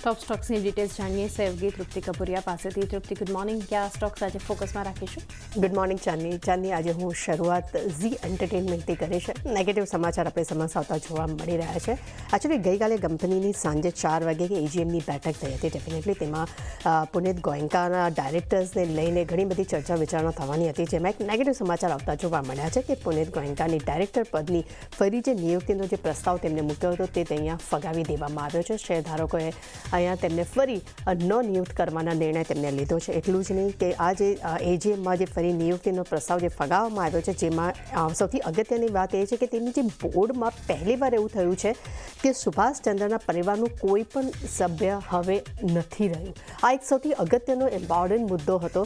Top stocks ની details જાણીએ સહયોગી તૃપ્તિ કપૂરિયા પાસેથી. તૃપ્તિ, ગુડ મોર્નિંગ. ક્યાં સ્ટોક્સ આજે ફોકસમાં રાખીશું? ગુડ મોર્નિંગ ચાંદની. આજે હું શરૂઆત ઝી એન્ટરટેનમેન્ટથી કરીશ. નેગેટિવ સમાચાર આપણે સમક્ષ આવતા જોવા મળી રહ્યા છે. એકચ્યુઅલી ગઈકાલે કંપનીની સાંજે 4 વાગે કે એજીએમની બેઠક થઈ હતી. ડેફિનેટલી તેમાં પુનિત ગોયંકાના ડાયરેક્ટર્સને લઈને ઘણી બધી ચર્ચા વિચારણા થવાની હતી, જેમાં એક નેગેટિવ સમાચાર આવતા જોવા મળ્યા છે કે પુનિત ગોયંકાની ડાયરેક્ટર પદની ફરી જે નિયુક્તિનો જે પ્રસ્તાવ તેમને મૂક્યો હતો તે અહીંયા ફગાવી દેવામાં આવ્યો છે. શેરધારકોએ અહીંયા તેમને ફરી નિયુક્ત કરવાના નિર્ણય તેમને લીધો છે. એટલું જ નહીં કે આ જે એજીએમમાં જે ફરી નિયુક્તિનો પ્રસ્તાવ જે ફગાવવામાં આવ્યો છે, જેમાં સૌથી અગત્યની વાત એ છે કે તેની જે બોર્ડમાં પહેલીવાર એવું થયું છે કે સુભાષ ચંદ્રના પરિવારનું કોઈ પણ સભ્ય હવે નથી રહ્યું. આ એક સૌથી અગત્યનો ઇમ્પોર્ટન્ટ મુદ્દો હતો,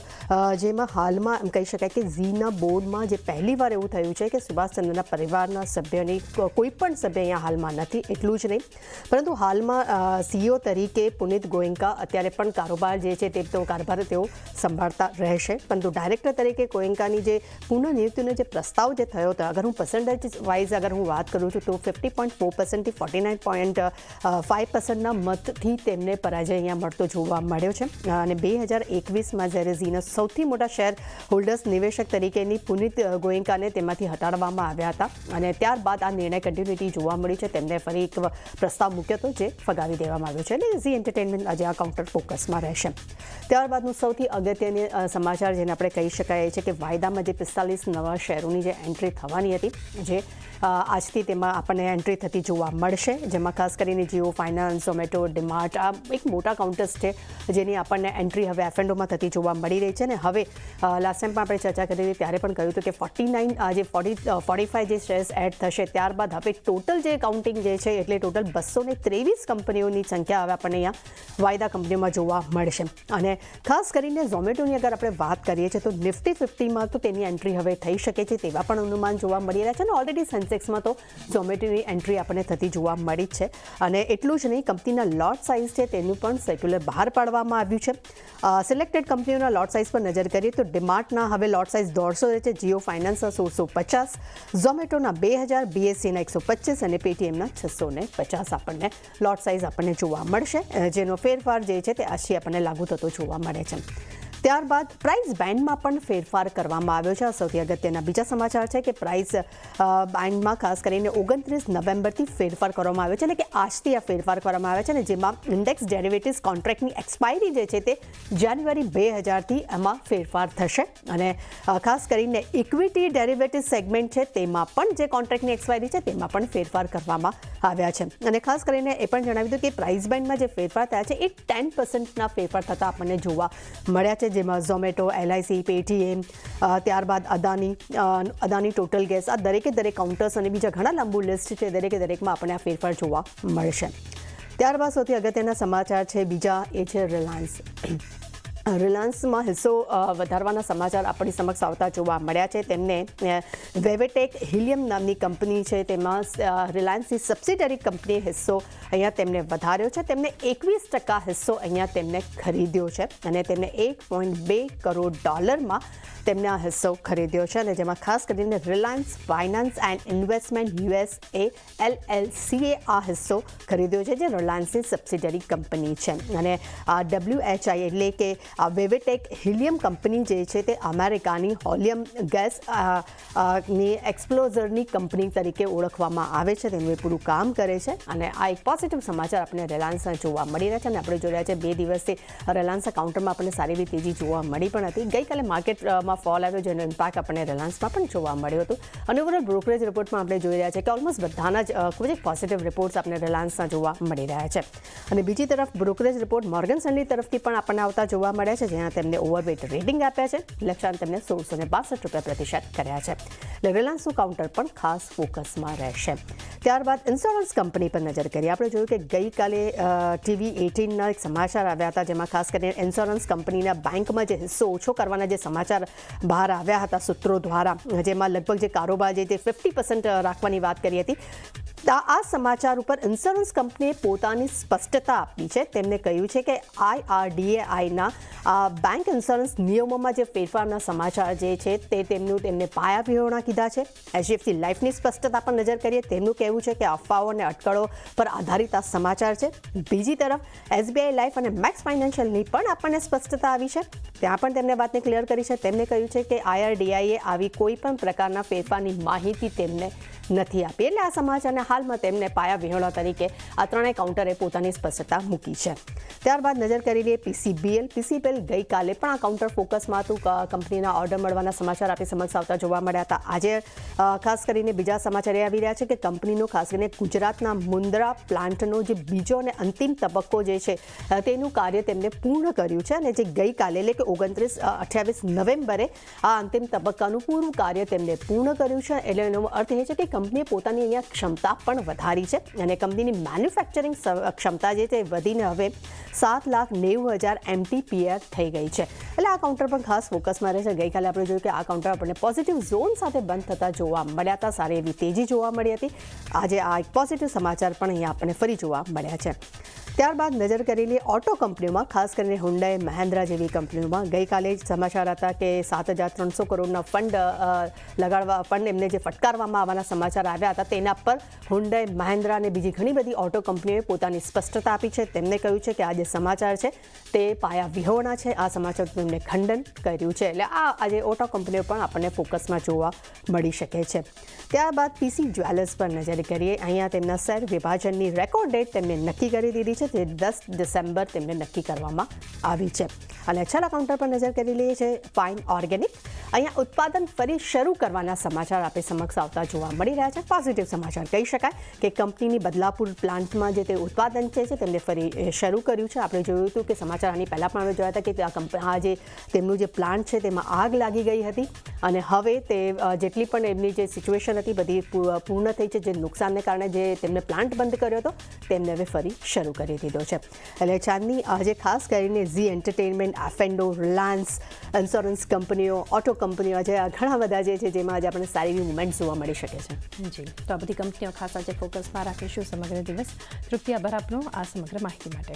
જેમાં હાલમાં એમ કહી શકાય કે ઝીના બોર્ડમાં જે પહેલીવાર એવું થયું છે કે સુભાષચંદ્રના પરિવારના સભ્યની કોઈ પણ સભ્ય અહીંયા હાલમાં નથી. એટલું જ નહીં, પરંતુ હાલમાં સીઈઓ તરીકે પુનિત ગોયંકા અત્યારે પણ કારોબાર જે છે તે કારભાર તેઓ સંભાળતા રહેશે, પરંતુ ડાયરેક્ટર તરીકે ગોયંકાની જે પુનઃનિયુક્તિનો જે પ્રસ્તાવ જે થયો હતો, અગર હું પર્સન્ટેજ વાઇઝ અગર હું વાત કરું છું તો 50.4% થી 49.5%ના મતથી તેમને પરાજય અહીંયા મળતો જોવા મળ્યો છે. અને 2021માં જ્યારે ઝીના સૌથી મોટા શેર હોલ્ડર્સ નિવેશક તરીકેની પુનિત ગોયંકાને તેમાંથી હટાડવામાં આવ્યા હતા અને ત્યારબાદ આ નિર્ણય કન્ટિન્યુટી જોવા મળી છે. તેમને ફરી એક પ્રસ્તાવ મૂક્યો હતો જે ફગાવી દેવામાં આવ્યો છે અને ઝી એન્ટરટેનમેન્ટ આજે આ કાઉન્ટર ફોકસમાં રહેશે. ત્યારબાદનું સૌથી અગત્યની સમાચાર જેને આપણે કહી શકાય છે કે વાયદામાં જે 45 નવા શેરોની જે એન્ટ્રી થવાની હતી, જે આજથી તેમાં આપણને એન્ટ્રી થતી જોવા મળશે, જેમાં ખાસ કરીને જીઓ ફાઇનાન્સ, ઝોમેટો, ડીમાર્ટ આ એક મોટા કાઉન્ટર્સ છે જેની આપણને એન્ટ્રી હવે એફએન્ડોમાં થતી જોવા મળી રહી છે. અને હવે લાસ્ટ ટાઈમ પણ આપણે ચર્ચા કરી હતી ત્યારે પણ કહ્યું હતું કે 45 જે શેર્સ એડ થશે, ત્યારબાદ હવે ટોટલ જે કાઉન્ટિંગ જે છે એટલે ટોટલ 223 કંપનીઓની સંખ્યા હવે આપણને અહીંયા વાયદા કંપનીઓમાં જોવા મળશે. અને ખાસ કરીને ઝોમેટોની અગર આપણે વાત કરીએ છીએ તો નિફ્ટી 50માં તો તેની એન્ટ્રી હવે થઈ શકે છે તેવા પણ અનુમાન જોવા મળી રહ્યા છે. અને ઓલરેડી સેન્સેક્સમાં તો ઝોમેટોની એન્ટ્રી આપણને થતી જોવા મળી જ છે. અને એટલું જ નહીં, કંપનીના લોટ સાઇઝ છે તેનું પણ સર્ક્યુલર બહાર પાડવામાં આવ્યું છે. સિલેક્ટેડ કંપનીઓના લોટ સાઇઝ પર નજર કરીએ તો ડીમાર્ટના હવે લોટ સાઇઝ 150 રહે છે, જીઓ ફાઇનાન્સના 1650, ઝોમેટોના 2000, બીએસસીના 125 અને પેટીએમના 650 આપણને લોટ સાઇઝ આપણને જોવા મળશે, જેનો ફેરફાર જે છે તે આજથી આપણને લાગુ થતો જોવા મળે છે. ત્યારબાદ પ્રાઇસ બેન્ડમાં પણ ફેરફાર કરવામાં આવ્યો છે. સૌથી અગત્યના બીજા સમાચાર છે કે પ્રાઇસ બેન્ડમાં ખાસ કરીને 29 નવેમ્બરથી ફેરફાર કરવામાં આવ્યો છે, એટલે કે આજથી આ ફેરફાર કરવામાં આવ્યો છે. અને જેમાં ઇન્ડેક્સ ડેરિવેટિવ્સ કોન્ટ્રાક્ટની એક્સપાયરી જે છે તે જાન્યુઆરી 2000થી એમાં ફેરફાર થશે. અને ખાસ કરીને ઇક્વિટી ડેરિવેટિવ સેગમેન્ટ છે તેમાં પણ જે કોન્ટ્રાક્ટની એક્સપાયરી છે તેમાં પણ ફેરફાર કરવામાં આવ્યા છે. અને ખાસ કરીને એ પણ જણાવી દઉં કે પ્રાઇસ બેન્ડમાં જે ફેરફાર થયા છે એ 10%ના ફેરફાર થતાં આપણને જોવા મળ્યા છે, જેમાં ઝોમેટો, એલઆઈસી, પેટીએમ, ત્યારબાદ અદાની ટોટલ ગેસ, આ દરેકે દરેક કાઉન્ટર્સ અને બીજા ઘણા લાંબુ લિસ્ટ છે, દરેકે દરેકમાં આપણને આ ફેરફાર જોવા મળશે. ત્યારબાદ સૌથી અગત્યના સમાચાર છે બીજા, એ છે રિલાયન્સમાં હિસ્સો વધારવાના સમાચાર આપણી સમક્ષ આવતા જોવા મળ્યા છે. તેમને વેવેટેક હિલિયમ નામની કંપની છે તેમાં રિલાયન્સની સબસિડરી કંપનીએ હિસ્સો અહીંયા તેમને વધાર્યો છે. તેમને 21% હિસ્સો અહીંયા તેમને ખરીદ્યો છે અને તેમને $1.2 કરોડ તેમને આ હિસ્સો ખરીદ્યો છે. અને જેમાં ખાસ કરીને Reliance finance and investment USA LLCએ આ હિસ્સો ખરીદ્યો છે, જે રિલાયન્સની સબસિડરી કંપની છે. અને આ WHI એટલે કે આ વેવેટેક હિલિયમ કંપની જે છે તે અમેરિકાની હોલિયમ ગેસ ની એક્સપ્લોઝરની કંપની તરીકે ઓળખવામાં આવે છે. તેનું એ પૂરું કામ કરે છે. અને આ એક પોઝિટિવ સમાચાર આપણે રિલાયન્સના જોવા મળી રહ્યા છે. અને આપણે જોઈ રહ્યા છે 2 દિવસથી રિલાયન્સના કાઉન્ટરમાં આપણને સારી એવી તેજી જોવા મળી પણ હતી. ગઈકાલે માર્કેટમાં ફોલ આવ્યો, જેનો ઇમ્પેક્ટ આપણને રિલાયન્સમાં પણ જોવા મળ્યો હતું. અને ઓવરઓલ બ્રોકરેજ રિપોર્ટમાં આપણે જોઈ રહ્યા છે કે ઓલમોસ્ટ બધાના જ ખૂબ જ પોઝિટિવ રિપોર્ટ્સ આપણને રિલાયન્સના જોવા મળી રહ્યા છે. અને બીજી તરફ બ્રોકરેજ રિપોર્ટ મોર્ગન સ્ટેનલી તરફથી પણ આપણને આવતા જોવા મળ્યા છે, જ્યાં તેમને ઓવરવેટ રેટિંગ આપ્યા છે. લક્ષ્યાંક તેમને $1662 પ્રતિ શેર કર્યા છે. એટલે રિલાયન્સનું કાઉન્ટર પણ ખાસ ફોકસમાં રહેશે. ત્યારબાદ ઇન્સ્યોરન્સ કંપની પર નજર કરીએ. આપણે જોયું કે ગઈકાલે TV18ના એક સમાચાર આવ્યા હતા, જેમાં ખાસ કરીને ઇન્સ્યોરન્સ કંપનીના બેંકમાં જે હિસ્સો ઓછો કરવાના જે સમાચાર બહાર આવ્યા હતા સૂત્રો દ્વારા, જેમાં લગભગ જે કારોબાર જે તે 50% રાખવાની વાત કરી હતી. આ સમાચાર ઉપર ઇન્સ્યોરન્સ કંપનીએ પોતાની સ્પષ્ટતા આપી છે. તેમને કહ્યું છે કે IRDAIના બેંક ઇન્સ્યોરન્સ નિયમોમાં જે ફેરફારના સમાચાર જે છે તે તેમને પાયા વિહોણા કીધા છે. HDFC લાઈફની સ્પષ્ટતા પર નજર કરીએ. તેમનું કહેવું કહેવું છે કે અફવાઓ અને અટકળો પર આધારિત આ સમાચાર છે. બીજી તરફ SBI લાઈફ અને મેક્સ ફાઇનાન્શિયલની પણ આપણને સ્પષ્ટતા આવી છે. ત્યાં પણ તેમણે વાતને ક્લિયર કરી છે. તેમણે કહ્યું છે કે IRDAI આવી કોઈ પણ પ્રકારના ફેરફારની માહિતી તેમને નથી આપી. એટલે આ સમાચારને હાલમાં તેમને પાયા વિહોણા તરીકે આ ત્રણેય કાઉન્ટરે પોતાની સ્પષ્ટતા મૂકી છે. ત્યારબાદ નજર કરી લઈએ PCBL ગઈકાલે પણ આ કાઉન્ટર ફોકસમાં હતું. કંપનીના ઓર્ડર મળવાના સમાચાર આપણી સમક્ષ આવતા જોવા મળ્યા હતા. આજે ખાસ કરીને બીજા સમાચાર એ આવી રહ્યા છે કે કંપનીનો ખાસ કરીને ગુજરાતના મુન્દ્રા પ્લાન્ટનો જે બીજો અને અંતિમ તબક્કો જે છે તેનું કાર્ય તેમણે પૂર્ણ કર્યું છે અને જે ગઈકાલે એટલે કે 28 નવેમ્બરે આ અંતિમ તબક્કાનું પૂરું કાર્ય તેમણે પૂર્ણ કર્યું છે. એટલે એનો અર્થ એ છે કે કંપનીએ પોતાની અહીંયા ક્ષમતા પણ વધારી છે અને કંપનીની મેન્યુફેક્ચરિંગ ક્ષમતા જે તે વધીને હવે 7,90,000 MTPA થઈ ગઈ છે. એટલે આ કાઉન્ટર પણ ખાસ ફોકસમાં રહે છે. ગઈકાલે આપણે જોયું કે આ કાઉન્ટર આપણને પોઝિટિવ ઝોન સાથે બંધ થતા જોવા મળ્યા હતા. સારી એવી તેજી જોવા મળી હતી. આજે આ એક પોઝિટિવ સમાચાર પણ અહીંયા આપણને ફરી જોવા મળ્યા છે. ત્યારબાદ નજર કરી લઈએ ઓટો કંપનીઓમાં, ખાસ કરીને હુન્ડાઈ મહિન્દ્રા જેવી કંપનીઓમાં. ગઈકાલે જ સમાચાર હતા કે 7,300 કરોડના ફંડ એમને જે ફટકારવામાં આવવાના સમાચાર આવ્યા હતા તેના પર હુન્ડાઈ મહિન્દ્રા અને બીજી ઘણી બધી ઓટો કંપનીઓએ પોતાની સ્પષ્ટતા આપી છે. તેમણે કહ્યું છે કે આ જે સમાચાર છે તે પાયા વિહોણા છે. આ સમાચાર તેમણે ખંડન કર્યું છે. એટલે આ આજે ઓટો કંપનીઓ પણ આપણને ફોકસમાં જોવા મળી શકે છે. ત્યારબાદ PC જ્વેલર્સ પર નજર કરીએ. અહીંયા તેમના શેર વિભાજનની રેકોર્ડ ડેટ તેમને નક્કી કરી દીધી છે. તે 10 ડિસેમ્બર તેમને નક્કી કરવામાં આવી છે. અને છેલ્લા કાઉન્ટર પર નજર કરી લઈએ છે ફાઇન ઓર્ગેનિક. અહીંયા ઉત્પાદન ફરી શરૂ કરવાના સમાચાર આપણી સમક્ષ આવતા જોવા મળી રહ્યા છે. પોઝિટિવ સમાચાર કહી શકાય કે કંપનીની બદલાપુર પ્લાન્ટમાં જે તે ઉત્પાદન છે તેમને ફરી શરૂ કર્યું છે. આપણે જોયું હતું કે સમાચાર આની પહેલાં પણ આપણે જોયા હતા કે આ જે તેમનું જે પ્લાન્ટ છે તેમાં આગ લાગી ગઈ હતી અને હવે તે જેટલી પણ એમની જે સિચ્યુએશન હતી બધી પૂર્ણ થઈ છે. જે નુકસાનને કારણે જે તેમને પ્લાન્ટ બંધ કર્યો હતો તેમને હવે ફરી શરૂ કરી દીધો છે. એટલે ચાંદની આજે ખાસ કરીને ઝી એન્ટરટેનમેન્ટ, એફેન્ડો, રિલાયન્સ, ઇન્સ્યોરન્સ કંપનીઓ, ઓટો કંપનીઓ આજે ઘણા બધા જે છે જેમાં આજે આપણને સારી એવી મુવમેન્ટ જોવા મળી શકે છે. જી, તો આ બધી કંપનીઓ ખાસ આજે ફોકસમાં રાખીશું સમગ્ર દિવસ. તૃપ્તિ, આભાર આપનો આ સમગ્ર માહિતી માટે.